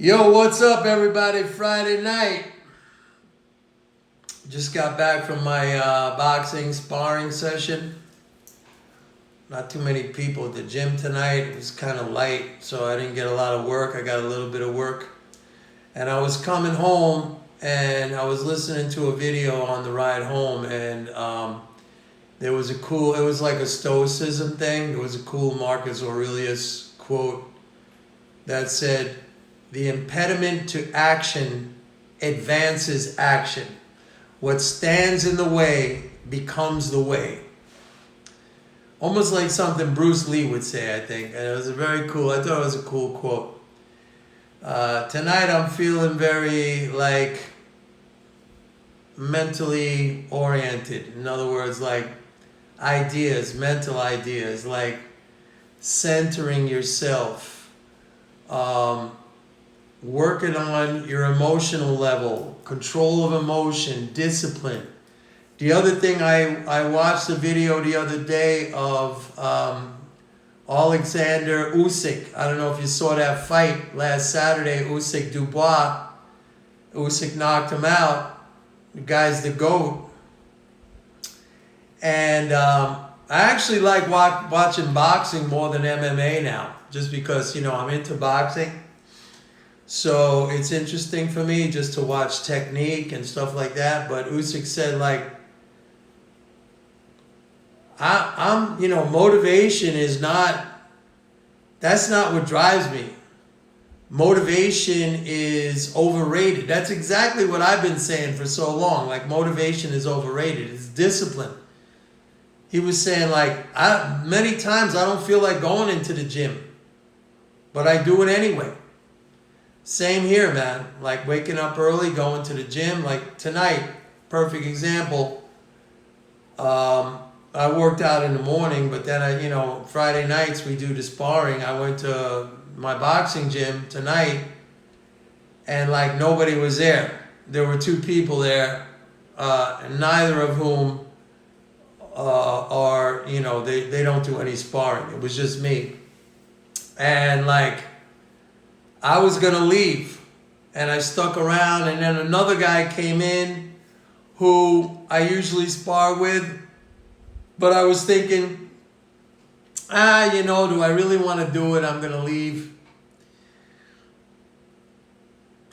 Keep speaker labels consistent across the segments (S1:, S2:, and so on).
S1: Yo, what's up, everybody? Friday night. Just got back from my boxing sparring session. Not too many people at the gym tonight. It was kind of light, so I didn't get a lot of work. I got a little bit of work. And I was coming home, and I was listening to a video on the ride home, and there was it was like a Stoicism thing. There was a cool Marcus Aurelius quote that said, "The impediment to action advances action. What stands in the way becomes the way." Almost like something Bruce Lee would say, I think. And it was I thought it was a cool quote. Tonight I'm feeling very mentally oriented. In other words, mental ideas, like centering yourself, working on your emotional level, control of emotion, discipline. The other thing, I watched a video the other day of Alexander Usyk. I don't know if you saw that fight last Saturday, Usyk Dubois. Usyk knocked him out. The guy's the GOAT. And I actually like watching boxing more than MMA now, just because, I'm into boxing. So it's interesting for me just to watch technique and stuff like that. But Usyk said, motivation that's not what drives me. Motivation is overrated. That's exactly what I've been saying for so long. Motivation is overrated. It's discipline. He was saying, many times I don't feel like going into the gym, but I do it anyway. Same here, man. Waking up early, going to the gym. Tonight, perfect example. I worked out in the morning, but then Friday nights we do the sparring. I went to my boxing gym tonight, and nobody was there. There were two people there, and neither of whom are, they don't do any sparring. It was just me. And I was going to leave, and I stuck around, and then another guy came in who I usually spar with, but I was thinking, do I really want to do it? I'm going to leave.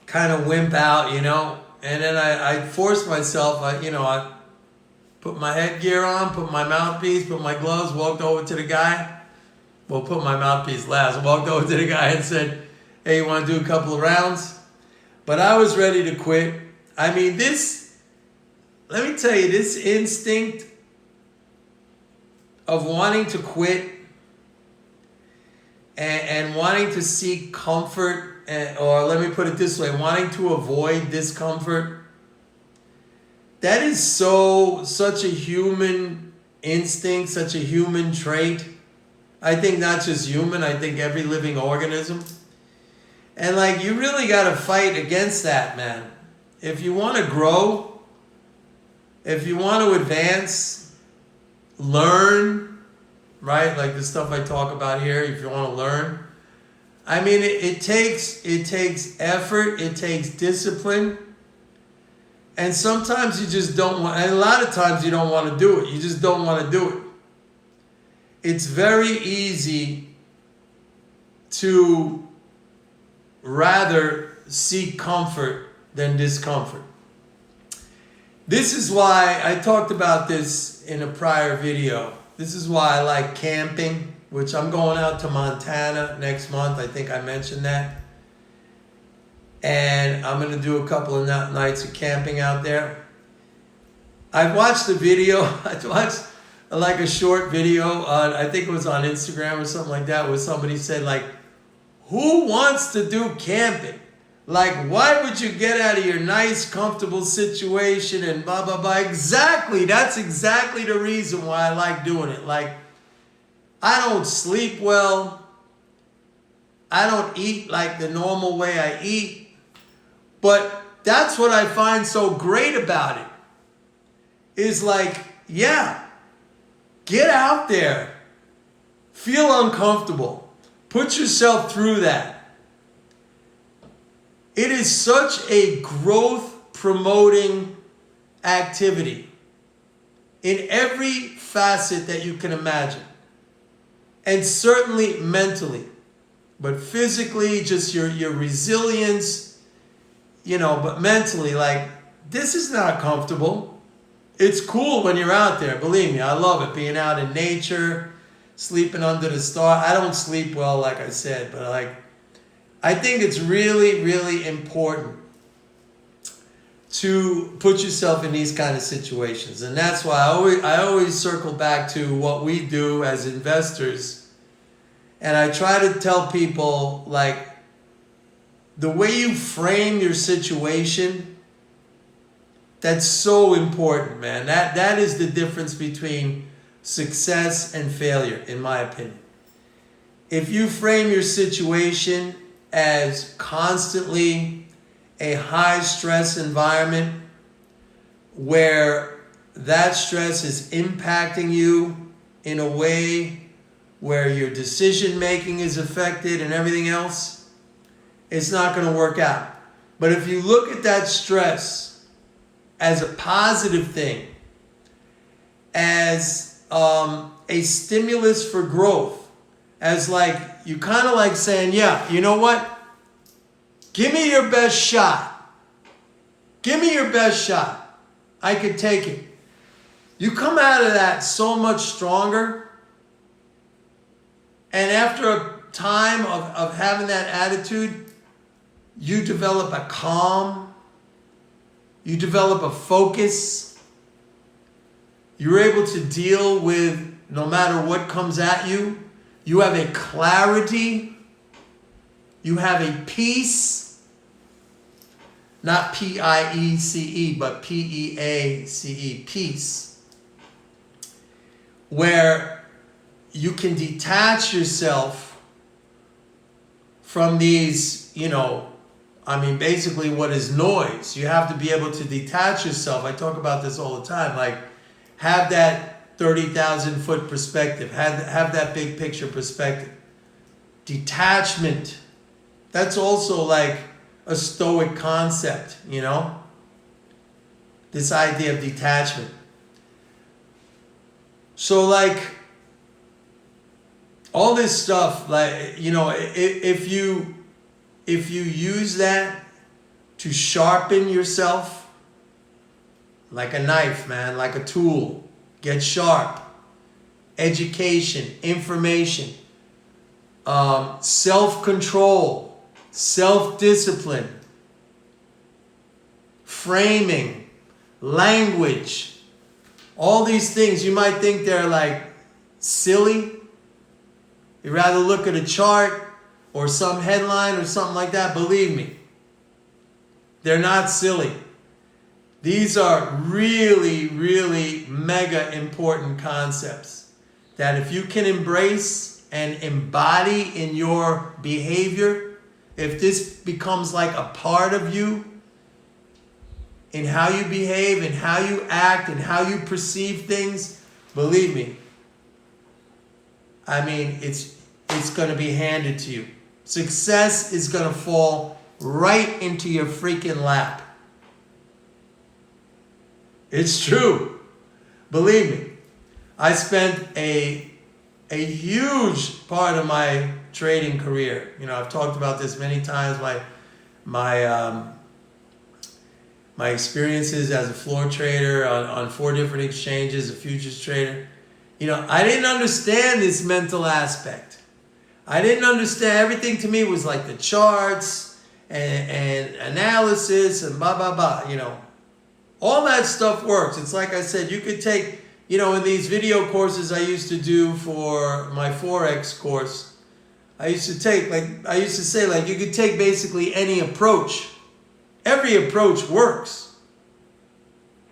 S1: Kind of wimp out, and then I forced myself, I put my headgear on, put my mouthpiece, put my gloves, walked over to the guy. Well, put my mouthpiece last, walked over to the guy and said, "Hey, you want to do a couple of rounds?" But I was ready to quit. I mean, let me tell you, this instinct of wanting to quit and wanting to seek comfort, or let me put it this way, wanting to avoid discomfort, that is such a human instinct, such a human trait. I think not just human, I think every living organism. And you really got to fight against that, man. If you want to grow, if you want to advance, learn, right? Like the stuff I talk about here, if you want to learn. I mean, it takes effort, it takes discipline. And sometimes you just don't want, and a lot of times you don't want to do it. You just don't want to do it. It's very easy to rather seek comfort than discomfort. This is why I talked about this in a prior video. This is why I like camping, which I'm going out to Montana next month. I think I mentioned that. And I'm going to do a couple of nights of camping out there. I watched the video. I watched a short video on, I think it was on Instagram or something like that, where somebody said who wants to do camping? Why would you get out of your nice, comfortable situation and blah, blah, blah? Exactly. That's exactly the reason why I like doing it. I don't sleep well. I don't eat the normal way I eat. But that's what I find so great about it. Is get out there. Feel uncomfortable. Put yourself through that. It is such a growth promoting activity in every facet that you can imagine. And certainly mentally. But physically, just your resilience, but mentally, like, this is not comfortable. It's cool when you're out there. Believe me, I love it. Being out in nature, sleeping under the stars. I don't sleep well, like I said, but I think it's really, really important to put yourself in these kind of situations. And that's why I always circle back to what we do as investors. And I try to tell people, like, the way you frame your situation, that's so important, man. That is the difference between success and failure, in my opinion. If you frame your situation as constantly a high stress environment where that stress is impacting you in a way where your decision making is affected and everything else, it's not going to work out. But if you look at that stress as a positive thing, as a stimulus for growth, as like, you kind of like saying, yeah, you know what? Give me your best shot. Give me your best shot. I could take it. You come out of that so much stronger. And after a time of having that attitude, you develop a calm. You develop a focus. You're able to deal with no matter what comes at you. You have a clarity. You have a peace. Not P-I-E-C-E, but P-E-A-C-E, peace. Where you can detach yourself from these, basically what is noise. You have to be able to detach yourself. I talk about this all the time. Like, have that 30,000 foot perspective. Have that big picture perspective. Detachment. That's also like a Stoic concept, This idea of detachment. So like, all this stuff, like, if you use that to sharpen yourself, like a knife, man, like a tool, get sharp. Education, information, self-control, self-discipline, framing, language, all these things, you might think they're like silly. You'd rather look at a chart or some headline or something like that. Believe me, they're not silly. These are really, really mega important concepts that if you can embrace and embody in your behavior, if this becomes like a part of you, in how you behave and how you act and how you perceive things, believe me, it's going to be handed to you. Success is going to fall right into your freaking lap. It's true. Believe me. I spent a huge part of my trading career. I've talked about this many times. My experiences as a floor trader on 4 different exchanges, a futures trader. I didn't understand this mental aspect. I didn't understand. Everything to me was like the charts and analysis and blah, blah, blah, All that stuff works. It's like I said, you could take, in these video courses I used to do for my Forex course, I used to say, you could take basically any approach. Every approach works.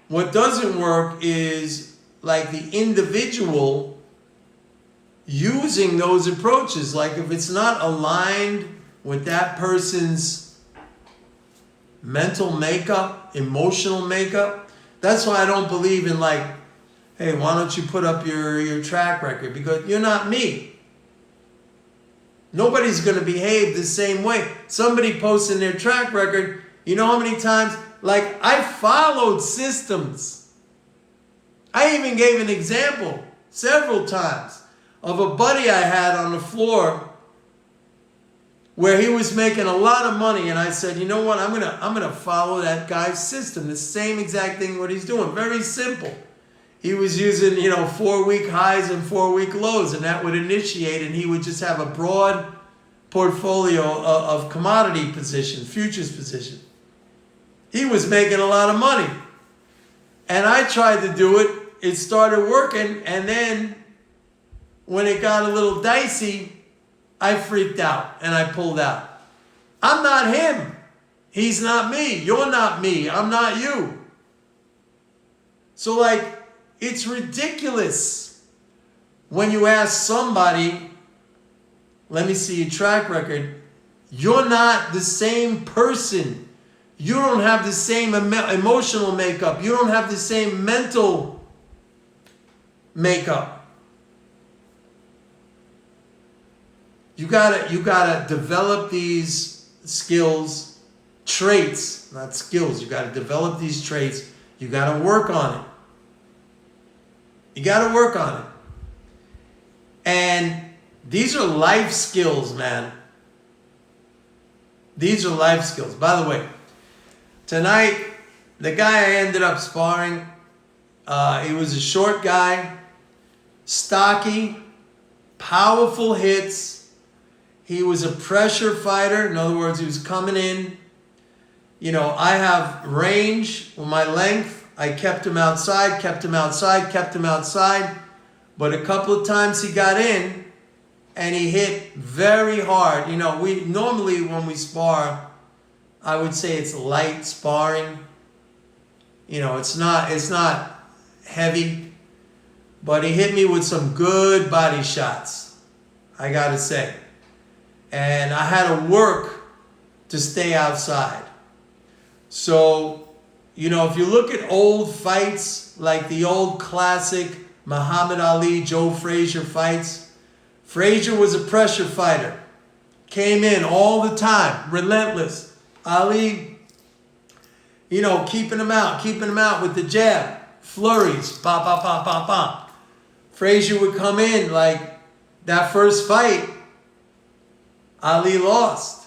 S1: What doesn't work is like the individual using those approaches. Like if it's not aligned with that person's mental makeup, emotional makeup, that's why I don't believe in like, hey, why don't you put up your track record? Because you're not me. Nobody's going to behave the same way. Somebody posting their track record, you know how many times, like, I followed systems. I even gave an example several times of a buddy I had on the floor where he was making a lot of money, and I said, you know what, I'm gonna follow that guy's system, the same exact thing what he's doing. Very simple. He was using, 4-week highs and 4-week lows, and that would initiate, and he would just have a broad portfolio of commodity position, futures position. He was making a lot of money. And I tried to do it. It started working, and then when it got a little dicey, I freaked out and I pulled out. I'm not him. He's not me. You're not me. I'm not you. So, like, it's ridiculous when you ask somebody, let me see your track record. You're not the same person. You don't have the same emotional makeup. You don't have the same mental makeup. You gotta develop these skills, traits, not skills. You gotta develop these traits. You gotta work on it. You gotta work on it. And these are life skills, man. These are life skills. By the way, tonight, the guy I ended up sparring, he was a short guy, stocky, powerful hits. He was a pressure fighter. In other words, he was coming in. I have range with my length. I kept him outside. But a couple of times he got in and he hit very hard. We normally, when we spar, I would say it's light sparring. It's not heavy. But he hit me with some good body shots, I gotta say. And I had to work to stay outside. So, if you look at old fights, like the old classic Muhammad Ali, Joe Frazier fights, Frazier was a pressure fighter. Came in all the time, relentless. Ali, keeping him out with the jab. Flurries, pop, pop, pop, pop, pop. Frazier would come in like that first fight, Ali lost.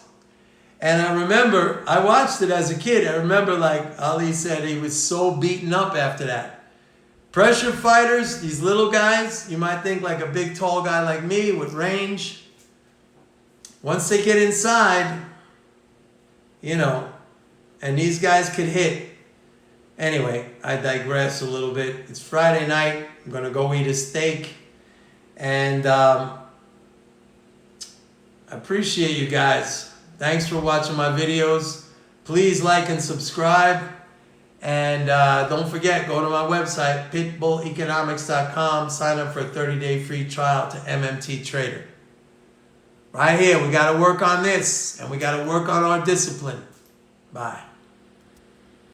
S1: And I remember, I watched it as a kid. I remember, like Ali said, he was so beaten up after that. Pressure fighters, these little guys, you might think like a big tall guy like me with range. Once they get inside, and these guys could hit. Anyway, I digress a little bit. It's Friday night. I'm going to go eat a steak. And I appreciate you guys. Thanks for watching my videos. Please like and subscribe. And don't forget, go to my website, pitbulleconomics.com. Sign up for a 30-day free trial to MMT Trader. Right here, we got to work on this. And we got to work on our discipline. Bye.